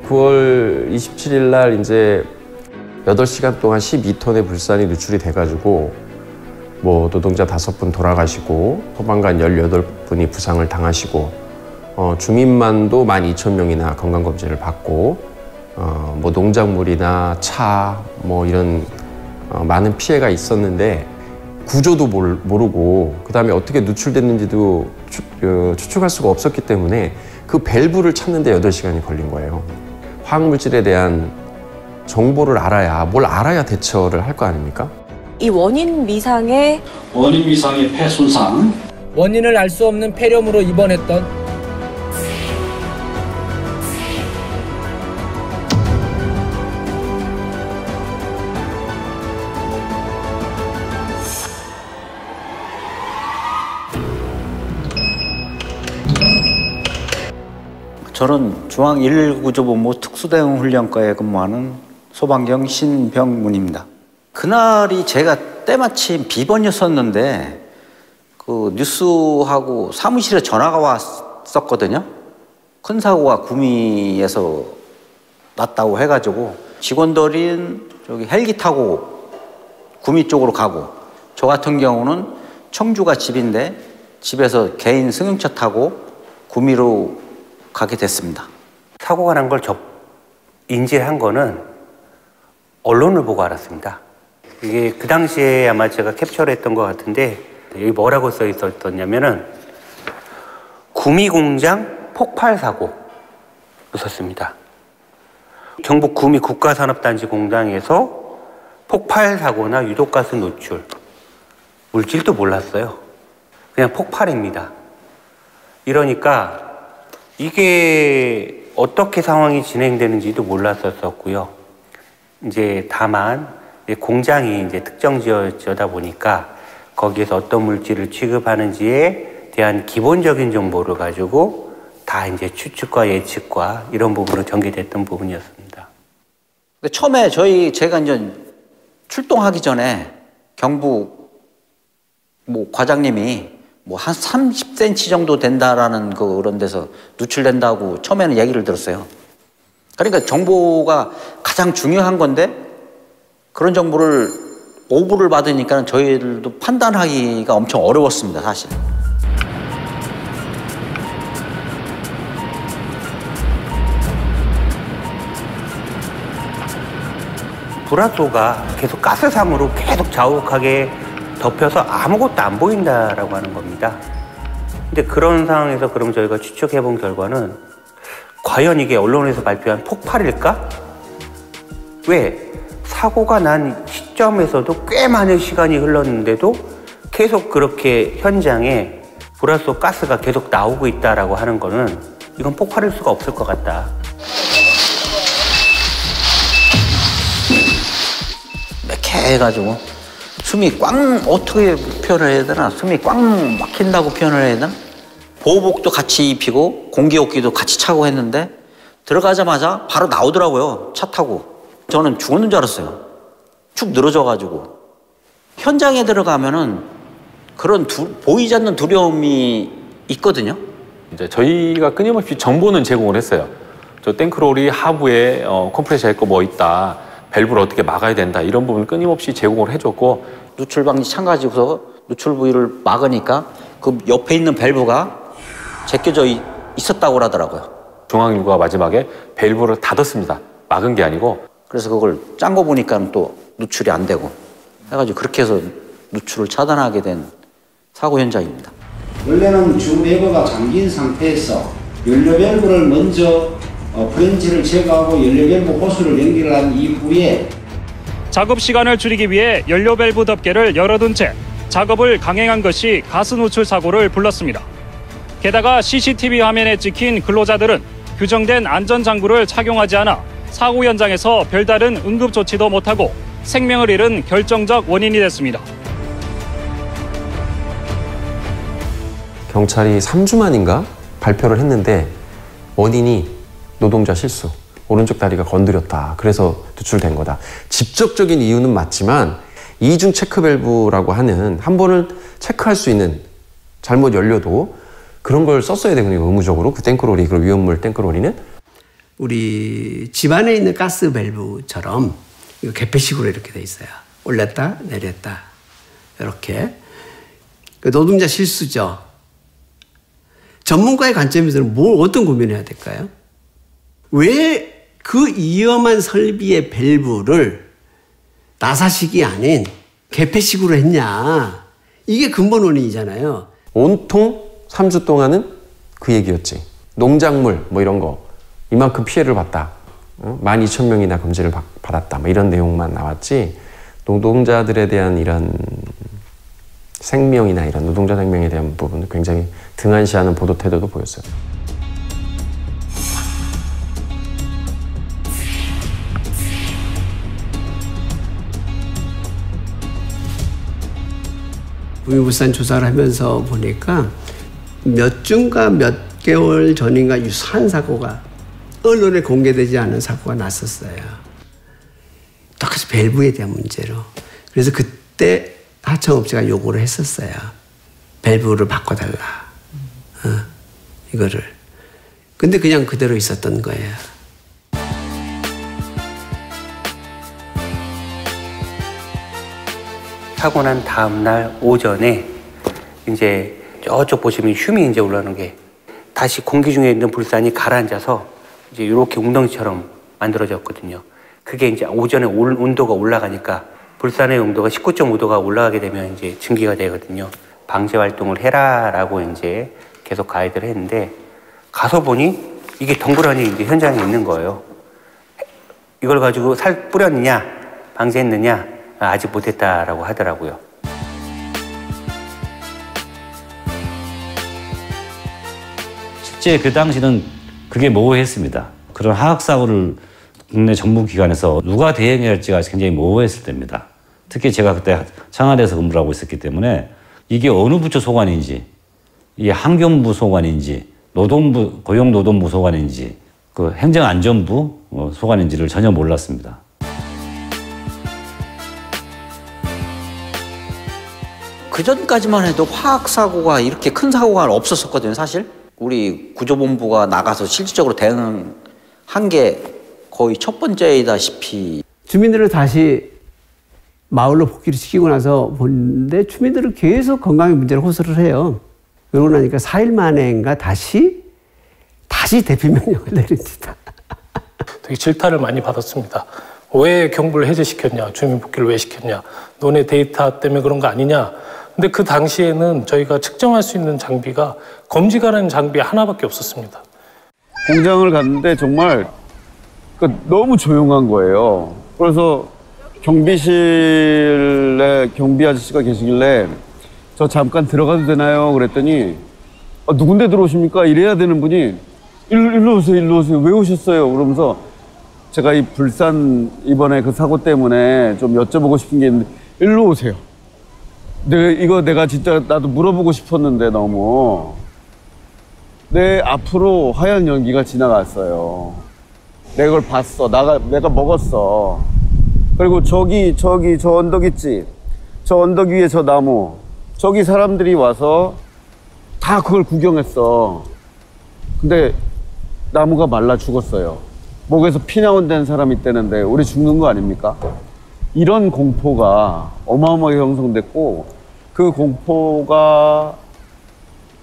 9월 27일 날 이제 8시간 동안 12톤의 불산이 누출이 돼가지고 뭐 노동자 5분 돌아가시고 소방관 18분이 부상을 당하시고 주민만도 12,000명이나 건강검진을 받고 뭐 농작물이나 차 뭐 이런 많은 피해가 있었는데 구조도 모르고 그다음에 어떻게 누출됐는지도 추측할 수가 없었기 때문에 그 밸브를 찾는데 8시간이 걸린 거예요. 화학물질에 대한 정보를 알아야, 뭘 알아야 대처를 할 거 아닙니까? 이 원인 미상의 폐 손상, 원인을 알 수 없는 폐렴으로 입원했던 저는 중앙 119 구조본부 특수대응훈련과에 근무하는 소방경 신병문입니다. 그날이 제가 때마침 비번이었었는데 그 뉴스하고 사무실에 전화가 왔었거든요. 큰 사고가 구미에서 났다고 해가지고 직원들은 저기 헬기 타고 구미 쪽으로 가고 저 같은 경우는 청주가 집인데 집에서 개인 승용차 타고 구미로 가게 됐습니다. 사고가 난 걸 인지한 거는 언론을 보고 알았습니다. 이게 그 당시에 아마 제가 캡처를 했던 것 같은데 여기 뭐라고 써 있었냐면은 구미 공장 폭발 사고 썼습니다. 경북 구미 국가산업단지 공장에서 폭발 사고나 유독가스 노출, 물질도 몰랐어요. 그냥 폭발입니다. 이러니까 이게 어떻게 상황이 진행되는지도 몰랐었고요. 이제 다만 공장이 이제 특정 지역이다 보니까 거기에서 어떤 물질을 취급하는지에 대한 기본적인 정보를 가지고 다 이제 추측과 예측과 이런 부분으로 전개됐던 부분이었습니다. 근데 처음에 제가 이제 출동하기 전에 경북 뭐 과장님이 뭐 한 30cm 정도 된다라는 그런 데서 누출된다고 처음에는 얘기를 들었어요. 그러니까 정보가 가장 중요한 건데 그런 정보를 오보를 받으니까 저희들도 판단하기가 엄청 어려웠습니다, 사실. 불화소가 계속 가스상으로 계속 자욱하게 덮여서 아무것도 안 보인다라고 하는 겁니다. 근데 그런 상황에서 그럼 저희가 추측해 본 결과는 과연 이게 언론에서 발표한 폭발일까? 왜? 사고가 난 시점에서도 꽤 많은 시간이 흘렀는데도 계속 그렇게 현장에 불화소 가스가 계속 나오고 있다라고 하는 거는 이건 폭발일 수가 없을 것 같다. 매캐해가지고 숨이 어떻게 표현을 해야 되나? 숨이 꽉 막힌다고 표현을 해야 되나? 보호복도 같이 입히고 공기호흡기도 같이 차고 했는데 들어가자마자 바로 나오더라고요, 차 타고. 저는 죽었는 줄 알았어요. 축 늘어져가지고. 현장에 들어가면은 그런 보이지 않는 두려움이 있거든요. 이제 저희가 끊임없이 정보는 제공을 했어요. 저 탱크롤이 하부에 컴프레셔 할 거 뭐 있다, 밸브를 어떻게 막아야 된다, 이런 부분을 끊임없이 제공을 해줬고, 누출 방지 창 가지고서 누출 부위를 막으니까 그 옆에 있는 밸브가 제껴져 있었다고 하더라고요. 중앙일보가 마지막에 밸브를 닫았습니다. 막은 게 아니고. 그래서 그걸 짠 거 보니까 또 누출이 안 되고 해가지고 그렇게 해서 누출을 차단하게 된 사고 현장입니다. 원래는 주 레버가 잠긴 상태에서 연료 밸브를 먼저 프렌치를 제거하고 연료 밸브 호스를 연결한 이후에 작업 시간을 줄이기 위해 연료 밸브 덮개를 열어둔 채 작업을 강행한 것이 가스 노출 사고를 불렀습니다. 게다가 CCTV 화면에 찍힌 근로자들은 규정된 안전장구를 착용하지 않아 사고 현장에서 별다른 응급조치도 못하고 생명을 잃은 결정적 원인이 됐습니다. 경찰이 3주 만인가 발표를 했는데 원인이 노동자 실수, 오른쪽 다리가 건드렸다, 그래서 누출된 거다. 직접적인 이유는 맞지만 이중 체크 밸브라고 하는 한 번을 체크할 수 있는 잘못 연료도 그런 걸 썼어야 되거든요, 의무적으로. 그 탱크롤이, 그 위험물 탱크롤이는. 우리 집안에 있는 가스 밸브처럼 이거 개폐식으로 이렇게 돼 있어요. 올렸다 내렸다 이렇게. 노동자 실수죠. 전문가의 관점에서는 어떤 고민을 해야 될까요? 왜 그 위험한 설비의 밸브를 나사식이 아닌 개폐식으로 했냐. 이게 근본 원인이잖아요. 온통 3주 동안은 그 얘기였지. 농작물 뭐 이런 거 이만큼 피해를 봤다. 12,000명이나 검진을 받았다. 뭐 이런 내용만 나왔지. 노동자들에 대한 이런 생명이나 이런 노동자 생명에 대한 부분은 굉장히 등한시하는 보도 태도도 보였어요. 부미불산 조사를 하면서 보니까 몇 주인가 몇 개월 전인가 유사한 사고가 언론에 공개되지 않은 사고가 났었어요. 똑같이 밸브에 대한 문제로. 그래서 그때 하청업체가 요구를 했었어요. 밸브를 바꿔달라. 이거를. 근데 그냥 그대로 있었던 거예요. 사고 난 다음 날 오전에 이제 저쪽 보시면 흉이 이제 올라오는 게 다시 공기 중에 있는 불산이 가라앉아서 이제 이렇게 웅덩이처럼 만들어졌거든요. 그게 이제 오전에 온도가 올라가니까 불산의 온도가 19.5도가 올라가게 되면 이제 증기가 되거든요. 방제 활동을 해라라고 이제 계속 가이드를 했는데 가서 보니 이게 덩그러니 이제 현장에 있는 거예요. 이걸 가지고 살 뿌렸느냐, 방제했느냐? 아직 못했다라고 하더라고요. 실제 그 당시는 그게 모호했습니다. 그런 화학사고를 국내 정부기관에서 누가 대응해야 할지가 굉장히 모호했을 때입니다. 특히 제가 그때 청와대에서 근무를 하고 있었기 때문에 이게 어느 부처 소관인지, 이게 환경부 소관인지, 노동부, 고용노동부 소관인지, 그 행정안전부 소관인지를 전혀 몰랐습니다. 그 전까지만 해도 화학사고가 이렇게 큰 사고가 없었었거든요, 사실. 우리 구조본부가 나가서 실질적으로 대응한 게 거의 첫 번째이다시피. 주민들을 다시 마을로 복귀를 시키고 나서 보는데 주민들은 계속 건강의 문제를 호소를 해요. 그러고 나니까 4일 만에인가 다시 대피 명령을 내립니다. 되게 질타를 많이 받았습니다. 왜 경부를 해제시켰냐, 주민 복귀를 왜 시켰냐, 너네 데이터 때문에 그런 거 아니냐. 근데 그 당시에는 저희가 측정할 수 있는 장비가 검지가라는 장비 하나밖에 없었습니다. 공장을 갔는데 정말 너무 조용한 거예요. 그래서 경비실에 경비 아저씨가 계시길래 저 잠깐 들어가도 되나요? 그랬더니 누군데 들어오십니까? 이래야 되는 분이 일로 오세요, 일로 오세요. 왜 오셨어요? 그러면서 제가 이 불산 이번에 그 사고 때문에 좀 여쭤보고 싶은 게 있는데 일로 오세요. 내가 진짜 나도 물어보고 싶었는데 너무 내 앞으로 하얀 연기가 지나갔어요. 내가 그걸 봤어. 내가 먹었어. 그리고 저기 저 언덕 있지? 저 언덕 위에 저 나무. 저기 사람들이 와서 다 그걸 구경했어. 근데 나무가 말라 죽었어요. 목에서 피 나온다는 사람이 있다는데 우리 죽는 거 아닙니까? 이런 공포가 어마어마하게 형성됐고 그 공포가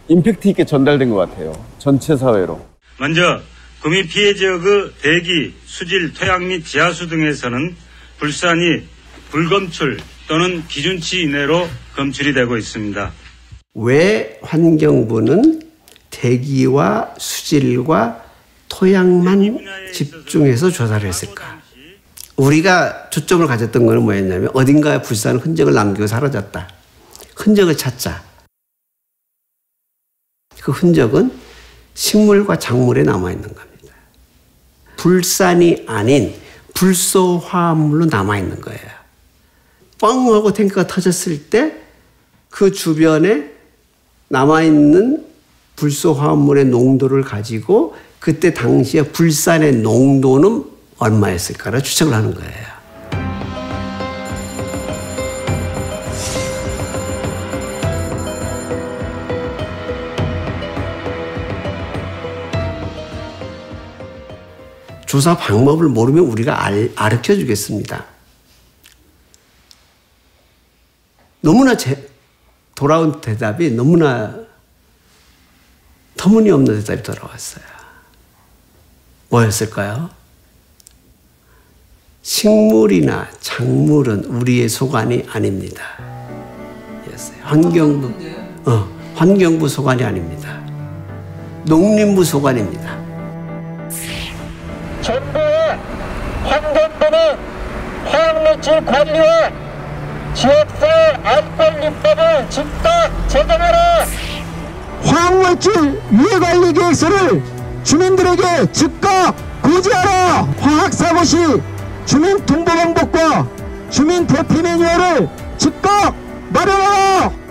임팩트 있게 전달된 것 같아요. 전체 사회로. 먼저 구미 피해 지역의 대기, 수질, 토양 및 지하수 등에서는 불산이 불검출 또는 기준치 이내로 검출이 되고 있습니다. 왜 환경부는 대기와 수질과 토양만 집중해서 조사를 했을까? 우리가 초점을 가졌던 것은 뭐였냐면 어딘가에 불산 흔적을 남기고 사라졌다. 흔적을 찾자. 그 흔적은 식물과 작물에 남아있는 겁니다. 불산이 아닌 불소 화합물로 남아있는 거예요. 뻥 하고 탱크가 터졌을 때 그 주변에 남아있는 불소 화합물의 농도를 가지고 그때 당시에 불산의 농도는 얼마였을까를 추측을 하는 거예요. 조사 방법을 모르면 우리가 가르쳐 주겠습니다. 너무나 돌아온 대답이 너무나 터무니없는 대답이 돌아왔어요. 뭐였을까요? 식물이나 작물은 우리의 소관이 아닙니다. 환경부 소관이 아닙니다. 농림부 소관입니다. 정부와 환경부는 화학물질 관리와 지역사회 안전입법을 즉각 제정하라. 화학물질 유해관리 계획서를 주민들에게 즉각 고지하라. 화학사고 시 주민 통보 방법과 주민 대피 매뉴얼을 즉각 마련하라.